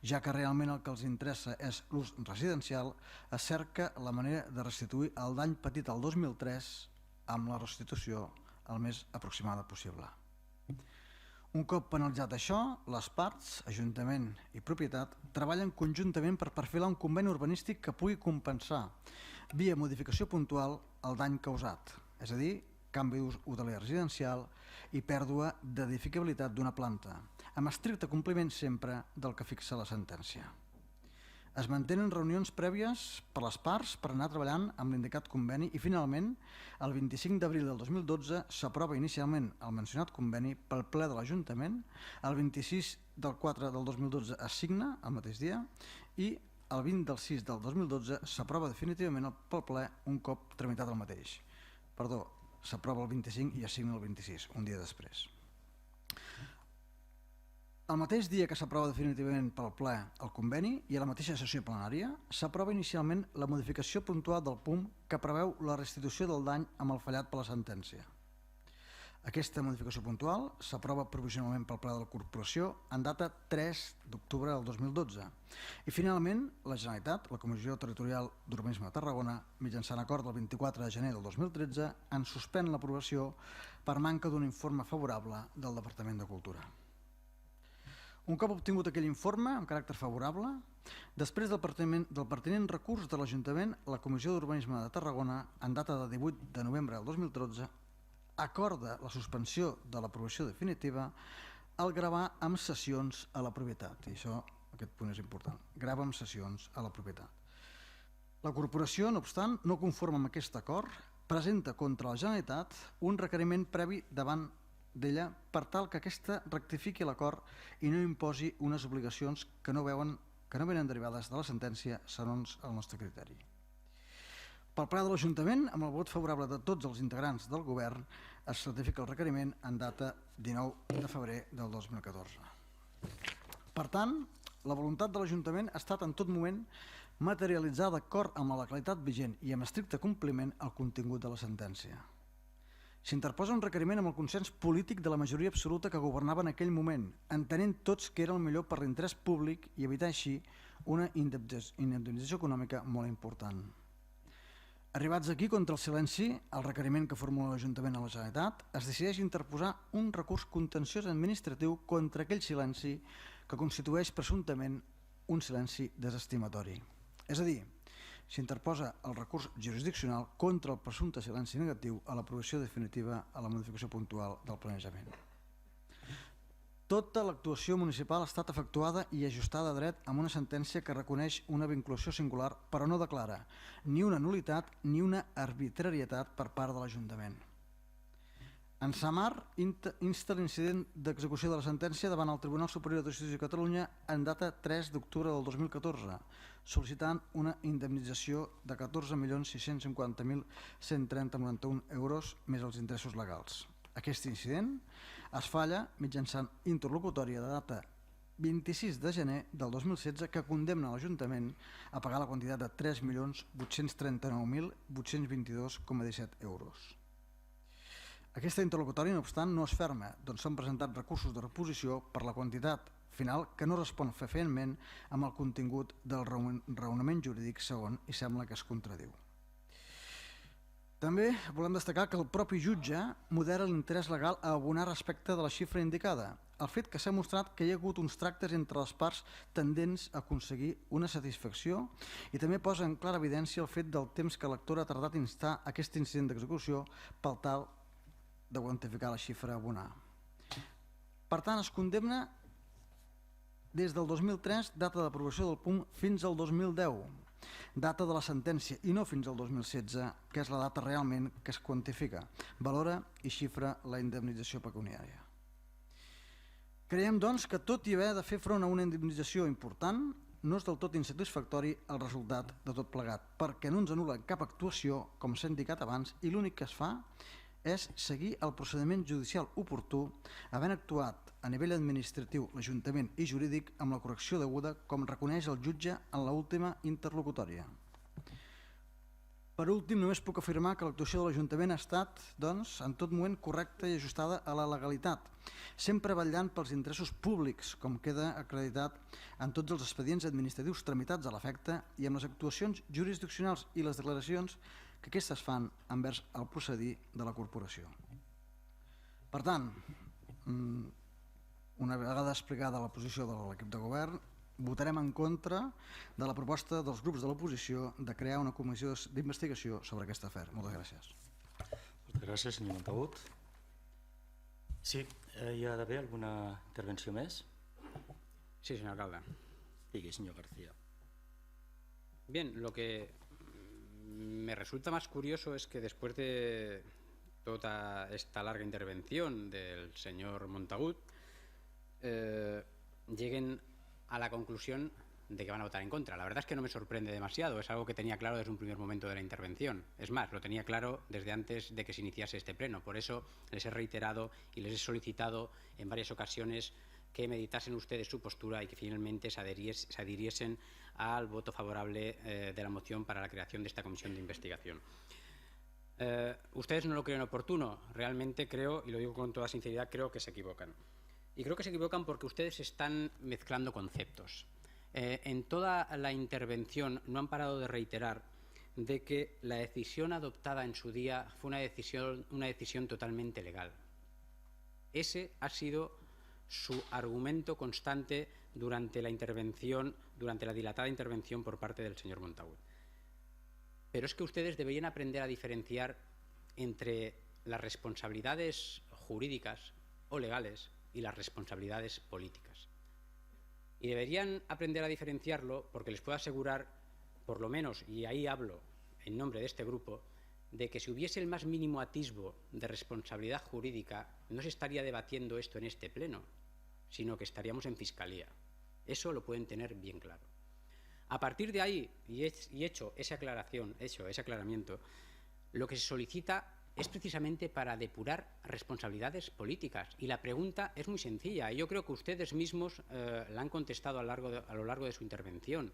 ja que realment el que els interessa és l'ús residencial, es cerca la manera de restituir el dany patit el 2003 amb la restitució el més aproximada possible. Un cop penalitzat això, les parts, Ajuntament i propietat, treballen conjuntament per perfilar un conveni urbanístic que pugui compensar, via modificació puntual, el dany causat, és a dir, canvi d'ús hoteler residencial i pèrdua d'edificabilitat d'una planta, amb estricte compliment sempre del que fixa la sentència. Es mantenen reunions prèvies per les parts per anar treballant amb l'indicat conveni i finalment, el 25 d'abril del 2012 s'aprova inicialment el mencionat conveni pel ple de l'Ajuntament, el 26 del 4 del 2012 es signa el mateix dia i el 20 del 6 del 2012 s'aprova definitivament pel ple un cop tramitat el mateix. Perdó, s'aprova el 25 i es signa el 26, un dia després. El mateix dia que s'aprova definitivament pel ple el conveni i a la mateixa sessió plenària s'aprova inicialment la modificació puntual del punt que preveu la restitució del dany amb el fallat per la sentència. Aquesta modificació puntual s'aprova provisionalment pel ple de la Corporació en data 3 d'octubre del 2012 i finalment la Generalitat, la Comissió Territorial d'Urbanisme de Tarragona, mitjançant acord del 24 de gener del 2013, en suspèn l'aprovació per manca d'un informe favorable del Departament de Cultura. Un cop obtingut aquell informe amb caràcter favorable, després del pertinent recurs de l'Ajuntament, la Comissió d'Urbanisme de Tarragona, en data de 18 de novembre del 2013, acorda la suspensió de l'aprovació definitiva al gravar amb cessions a la propietat. I això, aquest punt és important, grava amb cessions a la propietat. La Corporació, no obstant, no conforme amb aquest acord, presenta contra la Generalitat un requeriment previ davant d'ella per tal que aquesta rectifiqui l'acord i no imposi unes obligacions que no venen derivades de la sentència segons el nostre criteri. Pel ple de l'Ajuntament, amb el vot favorable de tots els integrants del Govern, es certifica el requeriment en data 19 de febrer del 2014. Per tant, la voluntat de l'Ajuntament ha estat en tot moment materialitzar d'acord amb la legalitat vigent i amb estricte compliment el contingut de la sentència. S'interposa un requeriment amb el consens polític de la majoria absoluta que governava en aquell moment, entenent tots que era el millor per l'interès públic i evitar així una indemnització econòmica molt important. Arribats aquí, contra el silenci, el requeriment que formula l'Ajuntament a la Generalitat, es decideix interposar un recurs contenciós administratiu contra aquell silenci que constitueix presumptament un silenci desestimatori. És a dir, s'interposa el recurs jurisdiccional contra el presumpte silenci negatiu a l'aprovació definitiva a la modificació puntual del planejament. Tota l'actuació municipal ha estat efectuada i ajustada a dret amb una sentència que reconeix una vinculació singular, però no declara ni una nul·litat ni una arbitrarietat per part de l'Ajuntament. En Samar insta l'incident d'execució de la sentència davant el Tribunal Superior de Justícia de Catalunya en data 3 d'octubre del 2014, sol·licitant una indemnització de 14.650.130,91 euros més els interessos legals. Aquest incident es falla mitjançant interlocutòria de data 26 de gener del 2016 que condemna l'Ajuntament a pagar la quantitat de 3.839.822,17 euros. Aquesta interlocutòria, no obstant, no es ferma, doncs s'han presentat recursos de reposició per la quantitat final que no respon fefaentment amb el contingut del raonament jurídic segon i sembla que es contradiu. També volem destacar que el propi jutge modera l'interès legal a abonar respecte de la xifra indicada, el fet que s'ha mostrat que hi ha hagut uns tractes entre les parts tendents a aconseguir una satisfacció i també posa en clara evidència el fet del temps que l'actor ha tardat a instar aquest incident d'execució pel tal de quantificar la xifra a abonar. Per tant, es condemna des del 2003, data d'aprovació del punt, fins al 2010, data de la sentència, i no fins al 2016, que és la data realment que es quantifica, valora i xifra la indemnització pecuniària. Creiem, doncs, que tot i haver de fer front a una indemnització important, no és del tot insatisfactori el resultat de tot plegat, perquè no ens anul·len cap actuació, com s'ha indicat abans, i l'únic que es fa és seguir el procediment judicial oportú, havent actuat a nivell administratiu, l'Ajuntament i jurídic amb la correcció deguda, com reconeix el jutge en l'última interlocutòria. Per últim, només puc afirmar que l'actuació de l'Ajuntament ha estat, doncs, en tot moment correcta i ajustada a la legalitat, sempre vetllant pels interessos públics, com queda acreditat en tots els expedients administratius tramitats a l'efecte i amb les actuacions jurisdiccionals i les declaracions que aquestes fan envers el procedir de la corporació. Per tant, una vegada explicada la posició de l'equip de govern, votarem en contra de la proposta dels grups de l'oposició de crear una comissió d'investigació sobre aquest afer. Moltes gràcies. Moltes gràcies, senyor Montagut. Sí, hi ha d'haver alguna intervenció més? Sí, señor alcalde. Digui, senyor García. Bien, lo que me resulta más curioso es que después de toda esta larga intervención del señor Montagut lleguen a la conclusión de que van a votar en contra. La verdad es que no me sorprende demasiado, es algo que tenía claro desde un primer momento de la intervención. Es más, lo tenía claro desde antes de que se iniciase este pleno. Por eso les he reiterado y les he solicitado en varias ocasiones que meditasen ustedes su postura y que finalmente se adhiriesen al voto favorable de la moción para la creación de esta comisión de investigación. Ustedes no lo creen oportuno. Realmente creo, y lo digo con toda sinceridad, creo que se equivocan. Y creo que se equivocan porque ustedes están mezclando conceptos. En toda la intervención no han parado de reiterar de que la decisión adoptada en su día fue una decisión totalmente legal. Ese ha sido su argumento constante durante la intervención, durante la dilatada intervención por parte del señor Montagut. Pero es que ustedes deberían aprender a diferenciar entre las responsabilidades jurídicas o legales y las responsabilidades políticas. Y deberían aprender a diferenciarlo porque les puedo asegurar, por lo menos, y ahí hablo en nombre de este grupo, de que si hubiese el más mínimo atisbo de responsabilidad jurídica, no se estaría debatiendo esto en este pleno, sino que estaríamos en Fiscalía. Eso lo pueden tener bien claro. A partir de ahí, y hecho esa aclaración, ese aclaramiento, lo que se solicita es precisamente para depurar responsabilidades políticas. Y la pregunta es muy sencilla. Yo creo que ustedes mismos la han contestado a lo largo de su intervención.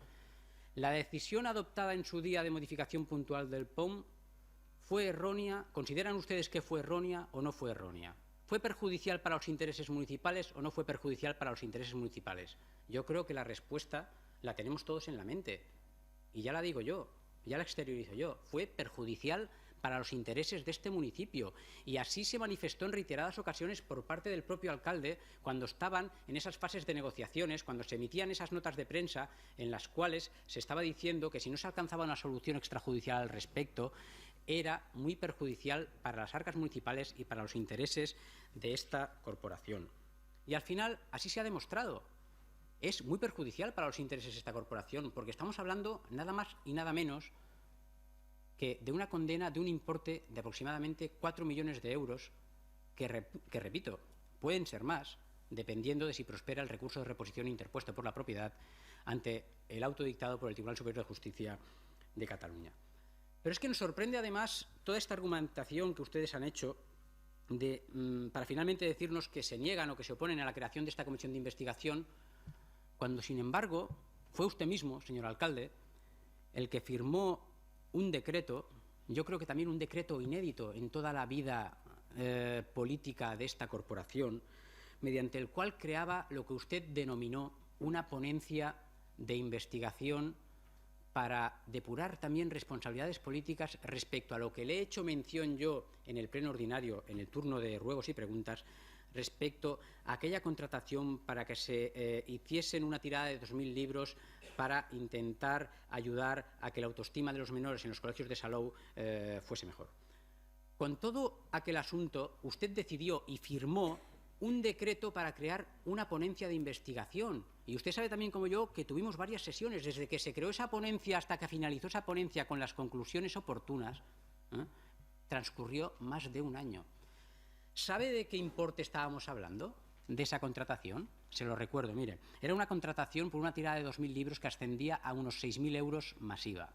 ¿La decisión adoptada en su día de modificación puntual del POM fue errónea? ¿Consideran ustedes que fue errónea o no fue errónea? ¿Fue perjudicial para los intereses municipales o no fue perjudicial para los intereses municipales? Yo creo que la respuesta la tenemos todos en la mente. Y ya la digo yo, ya la exteriorizo yo. Fue perjudicial para los intereses de este municipio. Y así se manifestó en reiteradas ocasiones por parte del propio alcalde cuando estaban en esas fases de negociaciones, cuando se emitían esas notas de prensa en las cuales se estaba diciendo que si no se alcanzaba una solución extrajudicial al respecto, era muy perjudicial para las arcas municipales y para los intereses de esta corporación. Y al final así se ha demostrado. Es muy perjudicial para los intereses de esta corporación, porque estamos hablando nada más y nada menos que de una condena de un importe de aproximadamente 4 millones de euros, que repito, pueden ser más, dependiendo de si prospera el recurso de reposición interpuesto por la propiedad ante el auto dictado por el Tribunal Superior de Justicia de Cataluña. Pero es que nos sorprende además toda esta argumentación que ustedes han hecho para finalmente decirnos que se niegan o que se oponen a la creación de esta comisión de investigación, cuando, sin embargo, fue usted mismo, señor alcalde, el que firmó un decreto, yo creo que también un decreto inédito en toda la vida política de esta corporación, mediante el cual creaba lo que usted denominó una ponencia de investigación para depurar también responsabilidades políticas respecto a lo que le he hecho mención yo en el pleno ordinario, en el turno de ruegos y preguntas, respecto a aquella contratación para que se hiciesen una tirada de 2.000 libros para intentar ayudar a que la autoestima de los menores en los colegios de Salou fuese mejor. Con todo aquel asunto, usted decidió y firmó un decreto para crear una ponencia de investigación. Y usted sabe también como yo que tuvimos varias sesiones, desde que se creó esa ponencia hasta que finalizó esa ponencia con las conclusiones oportunas, transcurrió más de un año. ¿Sabe de qué importe estábamos hablando? De esa contratación. se lo recuerdo, mire, era una contratación por una tirada de 2.000 libros que ascendía a unos 6.000 euros masiva.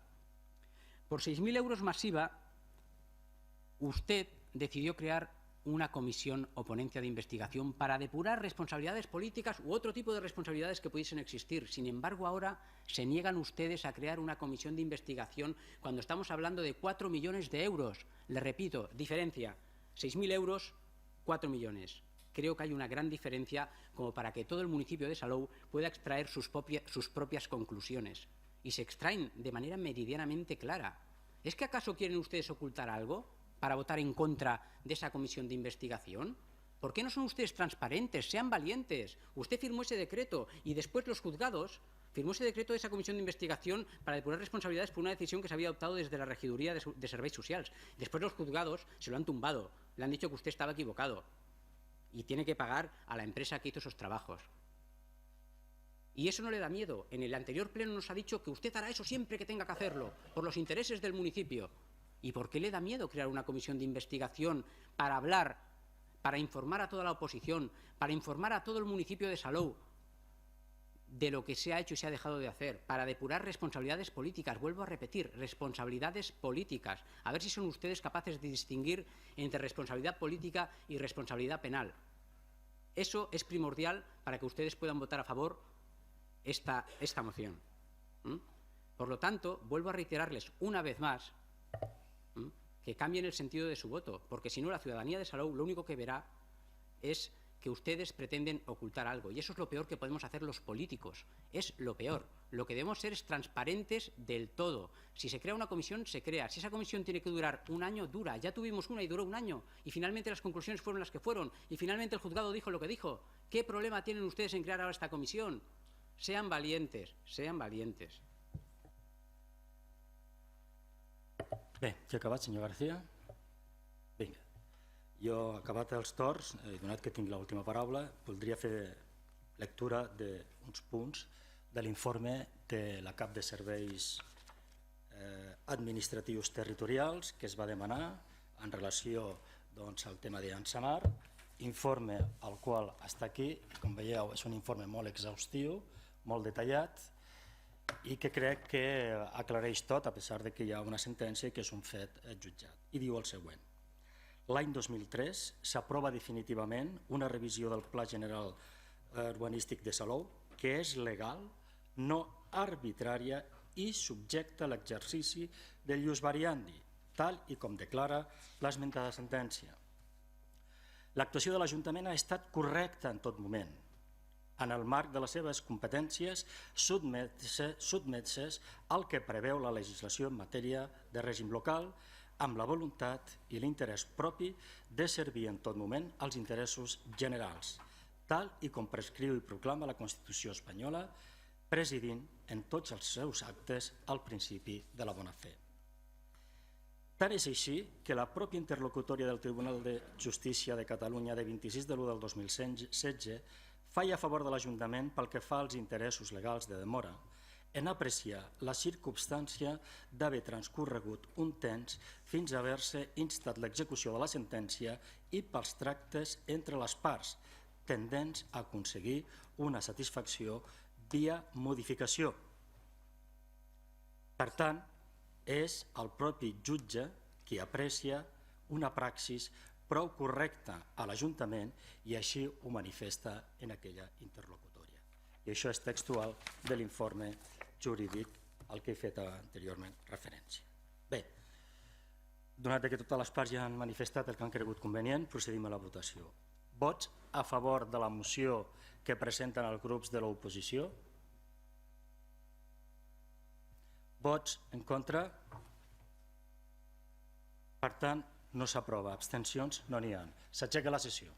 Por 6.000 euros masiva, usted decidió crear una comisión o ponencia de investigación para depurar responsabilidades políticas u otro tipo de responsabilidades que pudiesen existir. Sin embargo, ahora se niegan ustedes a crear una comisión de investigación cuando estamos hablando de 4 millones de euros. Le repito, diferencia, 6.000 euros, 4 millones. Creo que hay una gran diferencia como para que todo el municipio de Salou pueda extraer sus propias conclusiones. Y se extraen de manera meridianamente clara. ¿Es que acaso quieren ustedes ocultar algo para votar en contra de esa comisión de investigación? ¿Por qué no son ustedes transparentes? Sean valientes. Usted firmó ese decreto y después los juzgados firmó ese decreto de esa comisión de investigación para depurar responsabilidades por una decisión que se había adoptado desde la Regiduría de Serveis Socials. Después los juzgados se lo han tumbado, le han dicho que usted estaba equivocado y tiene que pagar a la empresa que hizo esos trabajos. Y eso no le da miedo. En el anterior pleno nos ha dicho que usted hará eso siempre que tenga que hacerlo, por los intereses del municipio. ¿Y por qué le da miedo crear una comisión de investigación para hablar, para informar a toda la oposición, para informar a todo el municipio de Salou de lo que se ha hecho y se ha dejado de hacer, para depurar responsabilidades políticas? Vuelvo a repetir, responsabilidades políticas. A ver si son ustedes capaces de distinguir entre responsabilidad política y responsabilidad penal. Eso es primordial para que ustedes puedan votar a favor esta moción. Por lo tanto, vuelvo a reiterarles una vez más que cambien el sentido de su voto, porque si no la ciudadanía de Salou lo único que verá es que ustedes pretenden ocultar algo, y eso es lo peor que podemos hacer los políticos, es lo peor. Lo que debemos ser es transparentes del todo. Si se crea una comisión, se crea. Si esa comisión tiene que durar un año, dura. Ya tuvimos una y duró un año, y finalmente las conclusiones fueron las que fueron, y finalmente el juzgado dijo lo que dijo. ¿Qué problema tienen ustedes en crear ahora esta comisión? Sean valientes, sean valientes. Bé, ja ha acabat, senyor García? Vinga. Jo, acabat els torns, donat que tinc l'última paraula, voldria fer lectura d'uns punts de l'informe de la cap de serveis administratius territorials que es va demanar en relació al tema d'Ansamar, informe al qual està aquí, com veieu és un informe molt exhaustiu, molt detallat, i que crec que aclareix tot, a pesar de que hi ha una sentència i que és un fet jutjat. I diu el següent. L'any 2003 s'aprova definitivament una revisió del Pla General Urbanístic de Salou que és legal, no arbitrària i subjecta a l'exercici del ius variandi, tal i com declara l'esmentada sentència. L'actuació de l'Ajuntament ha estat correcta en tot moment, en el marc de les seves competències sotmeses al que preveu la legislació en matèria de règim local, amb la voluntat i l'interès propi de servir en tot moment als interessos generals, tal i com prescriu i proclama la Constitució espanyola, presidint en tots els seus actes el principi de la bona fe. Tant és així que la pròpia interlocutòria del Tribunal de Justícia de Catalunya de 26 de l'1 del 2016 falla a favor de l'Ajuntament pel que fa als interessos legals de demora, en apreciar la circumstància d'haver transcorregut un temps fins a haver-se instat l'execució de la sentència i pels tractes entre les parts, tendents a aconseguir una satisfacció via modificació. Per tant, és el propi jutge qui aprecia una praxis prou correcta a l'Ajuntament i així ho manifesta en aquella interlocutòria. I això és textual de l'informe jurídic al que he fet anteriorment referència. Bé, donat que totes les parts ja han manifestat el que han cregut convenient, procedim a la votació. Vots a favor de la moció que presenten els grups de l'oposició? Vots en contra? Per tant, no s'aprova. Abstencions no n'hi ha. S'aixeca la sessió.